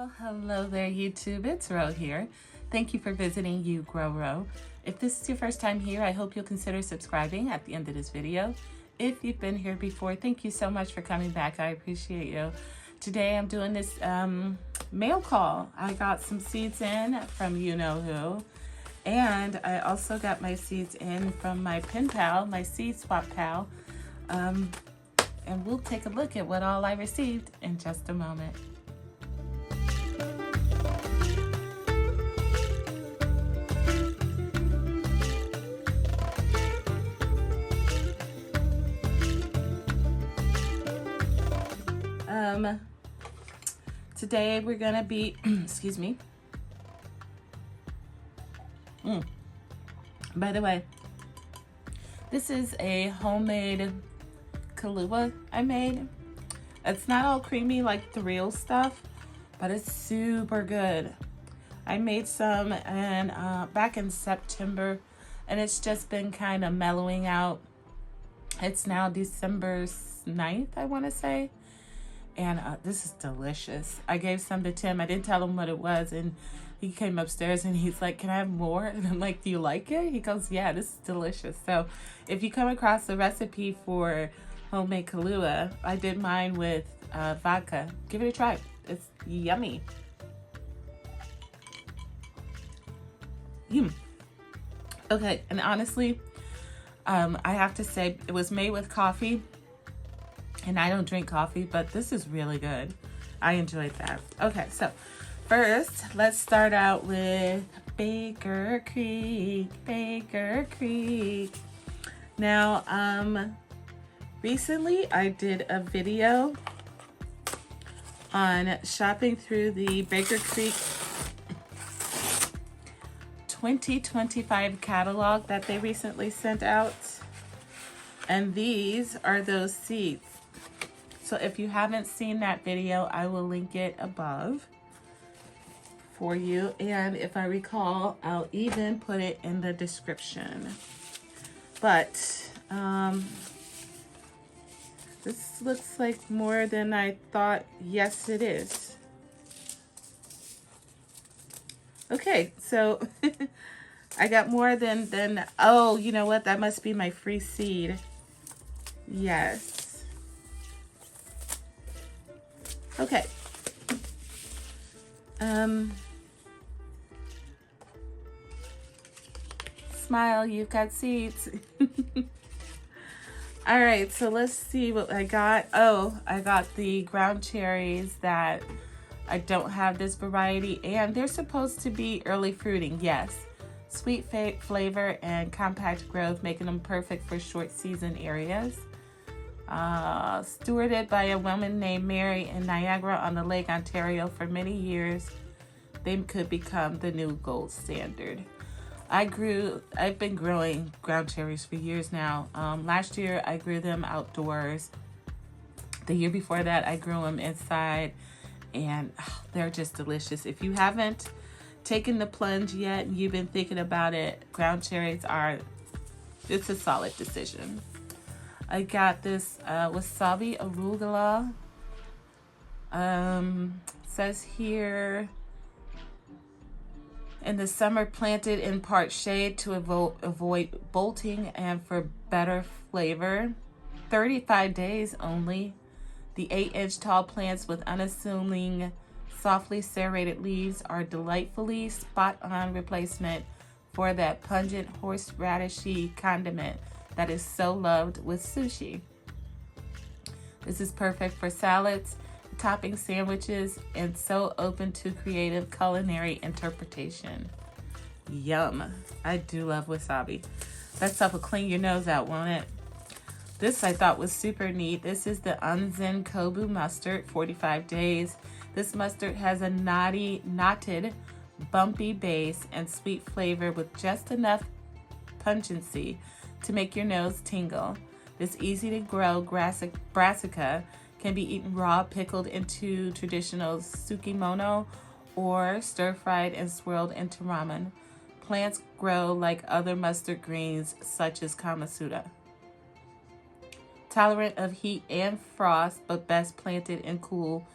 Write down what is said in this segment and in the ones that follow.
Well, hello there, YouTube. It's Ro here. Thank you for visiting You Grow Ro. If this is your first time here, I hope you'll consider subscribing at the end of this video. If you've been here before, thank you so much for coming back. I appreciate you. Today I'm doing this mail call. I got some seeds in from you know who, and I also got my seeds in from my pen pal, my seed swap pal. And we'll take a look at what all I received in just a moment. Today we're gonna be, excuse me. By the way, this is a homemade Kahlua I made. It's not all creamy like the real stuff, but it's super good. I made some and back in September, and it's just been kind of mellowing out. It's now December 9th, I want to say. And this is delicious. I gave some to Tim. I didn't tell him what it was, and he came upstairs and he's like, "Can I have more?" And I'm like, "Do you like it?" He goes, "Yeah, this is delicious." So if you come across the recipe for homemade Kahlua, I did mine with vodka. Give it a try. It's yummy. Okay, and honestly, I have to say it was made with coffee. And I don't drink coffee, but this is really good. I enjoyed that. Okay, so first, let's start out with Baker Creek. Baker Creek. Now, recently I did a video on shopping through the Baker Creek 2025 catalog that they recently sent out. And these are those seeds. So if you haven't seen that video, I will link it above for you. And if I recall, I'll even put it in the description. But this looks like more than I thought. Yes, it is. Okay, so I got more than, oh, you know what? That must be my free seed. Yes. Okay. Smile, you've got seeds. All right, so let's see what I got. Oh, I got the ground cherries that I don't have this variety, and they're supposed to be early fruiting. Yes, sweet flavor and compact growth, making them perfect for short season areas. Stewarded by a woman named Mary in Niagara-on-the-Lake, Ontario for many years, they could become the new gold standard. I've been growing ground cherries for years now. Last year I grew them outdoors. The year before that I grew them inside, and they're just delicious. If you haven't taken the plunge yet and you've been thinking about it, ground cherries it's a solid decision. I got this wasabi arugula. Says here, in the summer planted in part shade to avoid bolting and for better flavor. 35 days only. The 8-inch tall plants with unassuming, softly serrated leaves are delightfully spot-on replacement for that pungent horseradishy condiment that is so loved with sushi. This is perfect for salads, topping sandwiches, and so open to creative culinary interpretation. Yum. I do love wasabi. That stuff will clean your nose out, won't it? This I thought was super neat. This is the Unzen Kobu mustard, 45 days. This mustard has a knotted, bumpy base and sweet flavor with just enough pungency to make your nose tingle. This easy to grow brassica can be eaten raw, pickled into traditional sukimono, or stir-fried and swirled into ramen. Plants grow like other mustard greens such as kamasura. Tolerant of heat and frost, but best planted in cool,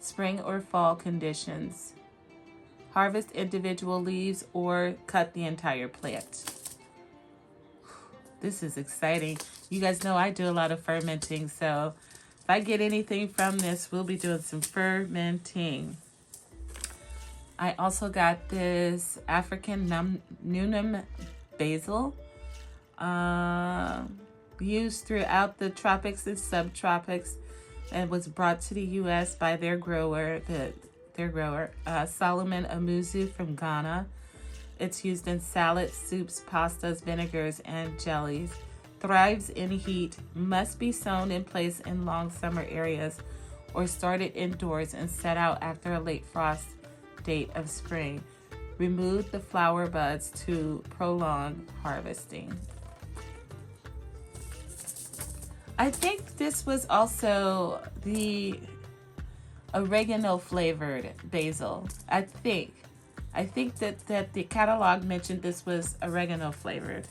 spring or fall conditions. Harvest individual leaves or cut the entire plant. This is exciting. You guys know I do a lot of fermenting, so if I get anything from this, we'll be doing some fermenting. I also got this African Nunum basil, used throughout the tropics and subtropics, and was brought to the U.S. by their grower, Solomon Amuzu from Ghana. It's used in salads, soups, pastas, vinegars, and jellies. Thrives in heat, must be sown in place in long summer areas or started indoors and set out after a late frost date of spring. Remove the flower buds to prolong harvesting. I think this was also the oregano flavored basil. I think that the catalog mentioned this was oregano flavored.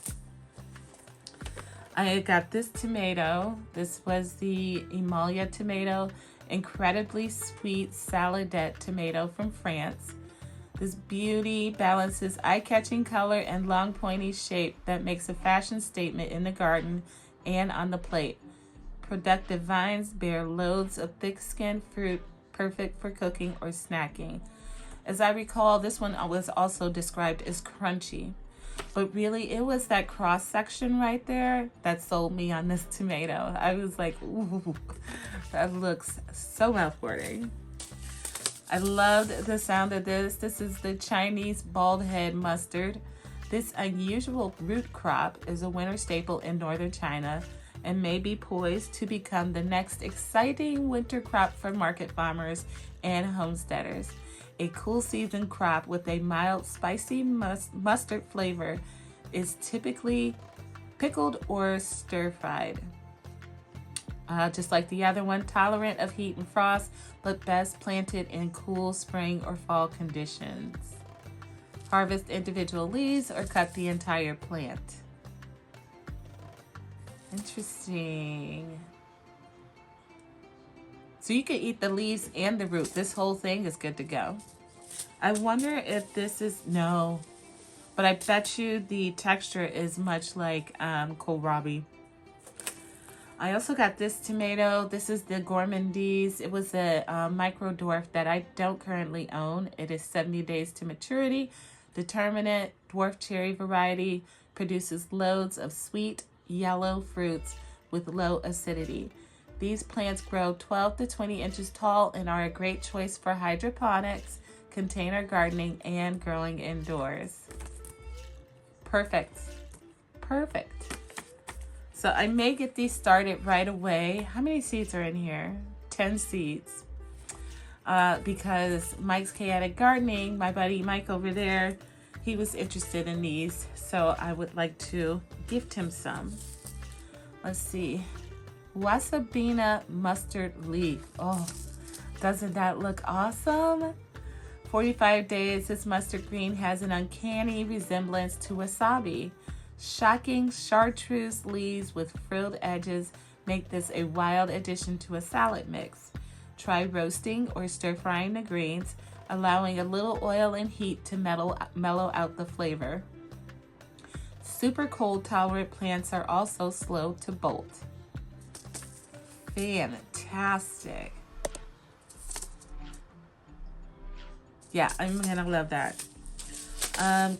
I got this tomato. This was the Emilia tomato, incredibly sweet saladette tomato from France. This beauty balances eye-catching color and long pointy shape that makes a fashion statement in the garden and on the plate. Productive vines bear loads of thick-skinned fruit, perfect for cooking or snacking. As I recall, this one was also described as crunchy, but really it was that cross section right there that sold me on this tomato. I was like, ooh, that looks so mouthwatering. I loved the sound of this. This is the Chinese bald head mustard. This unusual root crop is a winter staple in northern China and may be poised to become the next exciting winter crop for market farmers and homesteaders. A cool season crop with a mild, spicy mustard flavor is typically pickled or stir-fried. Just like the other one, tolerant of heat and frost, but best planted in cool spring or fall conditions. Harvest individual leaves or cut the entire plant. Interesting. So you can eat the leaves and the root. This whole thing is good to go. I wonder if this is, no, but I bet you the texture is much like kohlrabi. I also got this tomato. This is the Gourmandise. It was a micro dwarf that I don't currently own. It is 70 days to maturity. Determinate dwarf cherry variety, produces loads of sweet yellow fruits with low acidity. These plants grow 12 to 20 inches tall and are a great choice for hydroponics, container gardening, and growing indoors. Perfect. Perfect. So I may get these started right away. How many seeds are in here? 10 seeds. Because Mike's Chaotic Gardening, my buddy Mike over there, he was interested in these. So I would like to gift him some. Let's see. Wasabina mustard leaf. Oh, doesn't that look awesome? 45 days, this mustard green has an uncanny resemblance to wasabi. Shocking chartreuse leaves with frilled edges make this a wild addition to a salad mix. Try roasting or stir-frying the greens, allowing a little oil and heat to mellow out the flavor. Super cold tolerant plants are also slow to bolt. Fantastic. Yeah, I'm gonna love that.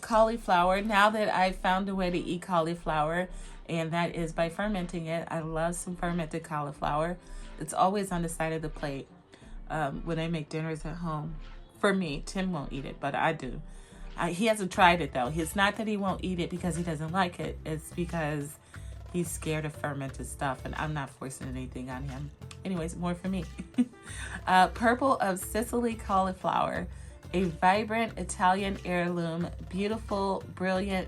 Cauliflower. Now that I've found a way to eat cauliflower, and that is by fermenting it. I love some fermented cauliflower. It's always on the side of the plate when I make dinners at home. For me, Tim won't eat it, but I do. He hasn't tried it though. It's not that he won't eat it because he doesn't like it. It's because he's scared of fermented stuff, and I'm not forcing anything on him. Anyways, more for me. Purple of Sicily cauliflower. A vibrant Italian heirloom, beautiful, brilliant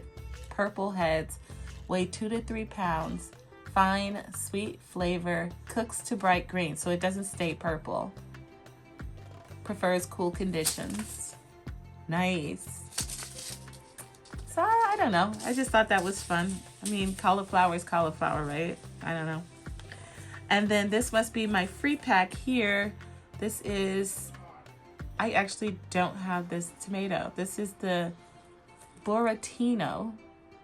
purple heads, weigh 2 to 3 pounds, fine, sweet flavor, cooks to bright green, so it doesn't stay purple. Prefers cool conditions. Nice. So, I don't know. I just thought that was fun. I mean, cauliflower is cauliflower, right? I don't know. And then this must be my free pack here. This is I actually don't have this tomato. This is the Boratino.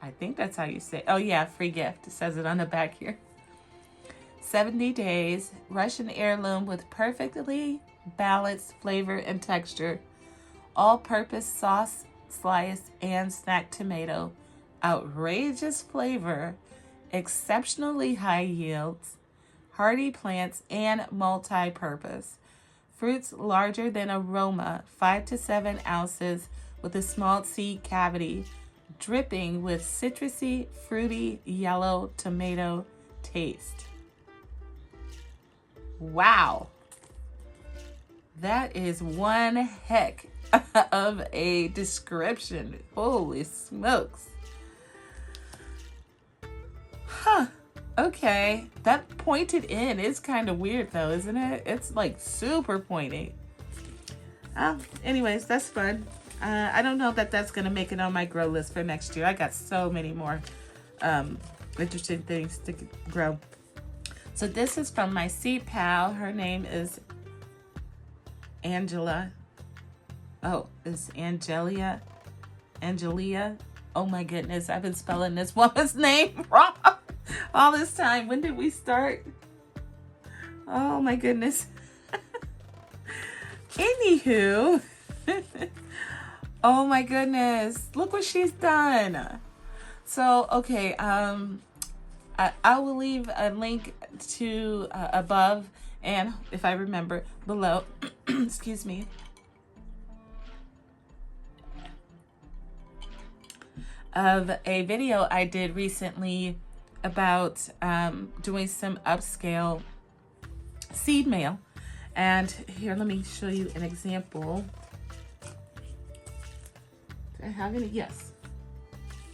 I think that's how you say it. Oh yeah, free gift. It says it on the back here. 70 days, Russian heirloom with perfectly balanced flavor and texture. All-purpose sauce, slice, and snack tomato. Outrageous flavor. Exceptionally high yields. Hardy plants and multi-purpose. Fruits larger than aroma, 5 to 7 ounces with a small seed cavity, dripping with citrusy, fruity, yellow tomato taste. Wow. That is one heck of a description. Holy smokes. Huh. Okay, that pointed in is kind of weird though, isn't it? It's like super pointy. Anyways, that's fun. I don't know that that's gonna make it on my grow list for next year. I got so many more interesting things to grow. So this is from my seed pal. Her name is Angela. Oh, it's Angelia. Oh my goodness, I've been spelling this woman's name wrong all this time. When did we start? Oh my goodness. Anywho. Oh my goodness. Look what she's done. So, okay. I will leave a link to above and if I remember below. Excuse me. Of a video I did recently about doing some upscale seed mail. And here, let me show you an example. Do I have any? Yes.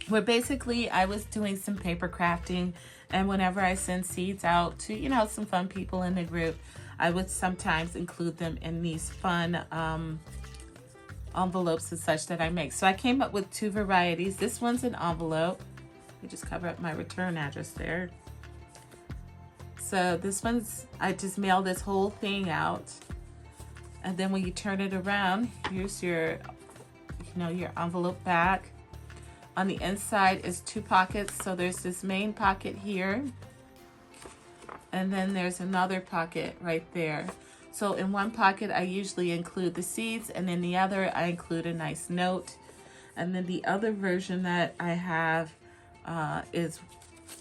Where basically I was doing some paper crafting, and whenever I send seeds out to, you know, some fun people in the group, I would sometimes include them in these fun envelopes and such that I make. So I came up with 2 varieties. This one's an envelope. Let me just cover up my return address there. So this one's, I just mail this whole thing out. And then when you turn it around, here's your, you know, your envelope back. On the inside is 2 pockets. So there's this main pocket here. And then there's another pocket right there. So in one pocket, I usually include the seeds, and in the other, I include a nice note. And then the other version that I have is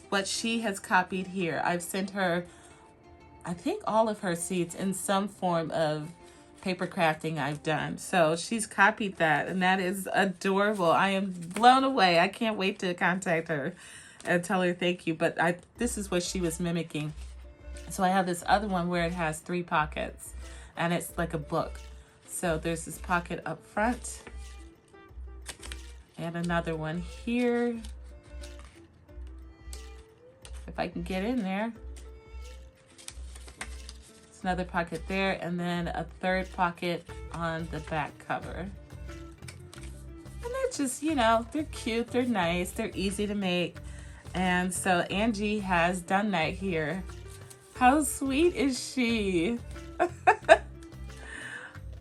what she has copied here. I've sent her, I think, all of her seeds in some form of paper crafting I've done. So she's copied that, and that is adorable. I am blown away. I can't wait to contact her and tell her thank you. But this is what she was mimicking. So I have this other one where it has 3 pockets, and it's like a book. So there's this pocket up front and another one here. If I can get in there. It's another pocket there, and then a 3rd pocket on the back cover. And they're just, you know, they're cute, they're nice, they're easy to make. And so Angie has done that here. How sweet is she?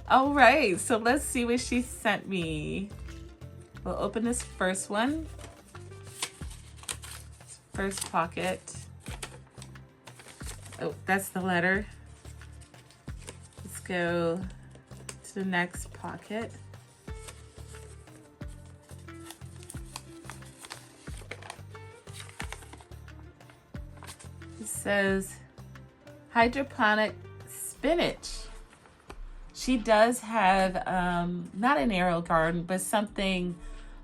All right, so let's see what she sent me. We'll open this first one. First pocket. Oh, that's the letter. Let's go to the next pocket. It says hydroponic spinach. She does have not an aerial garden, but something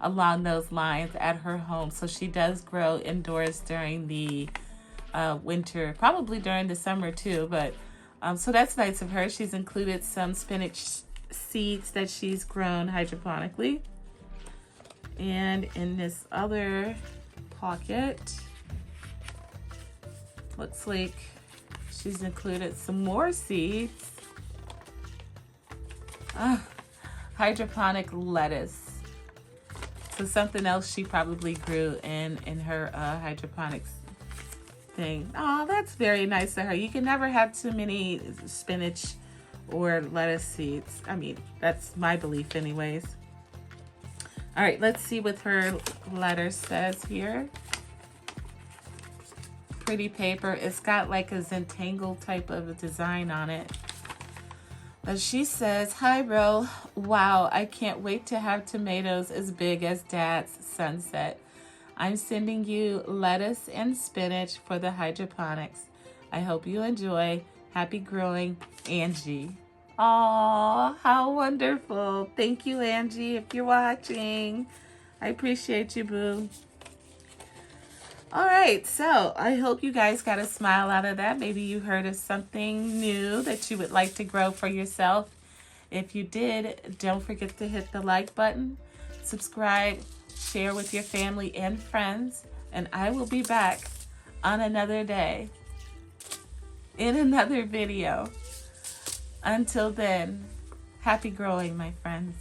along those lines at her home. So she does grow indoors during the winter, probably during the summer too. But so that's nice of her. She's included some spinach seeds that she's grown hydroponically. And in this other pocket, looks like she's included some more seeds. Hydroponic lettuce. So something else she probably grew in her hydroponics thing. Oh, that's very nice of her. You can never have too many spinach or lettuce seeds. I mean, that's my belief anyways. All right, let's see what her letter says here. Pretty paper. It's got like a Zentangle type of a design on it. But she says, hi, bro. Wow, I can't wait to have tomatoes as big as Dad's sunset. I'm sending you lettuce and spinach for the hydroponics. I hope you enjoy. Happy growing, Angie. Aw, how wonderful. Thank you, Angie, if you're watching. I appreciate you, boo. All right, so I hope you guys got a smile out of that. Maybe you heard of something new that you would like to grow for yourself. If you did, don't forget to hit the like button, subscribe, share with your family and friends, and I will be back on another day in another video. Until then, happy growing, my friends.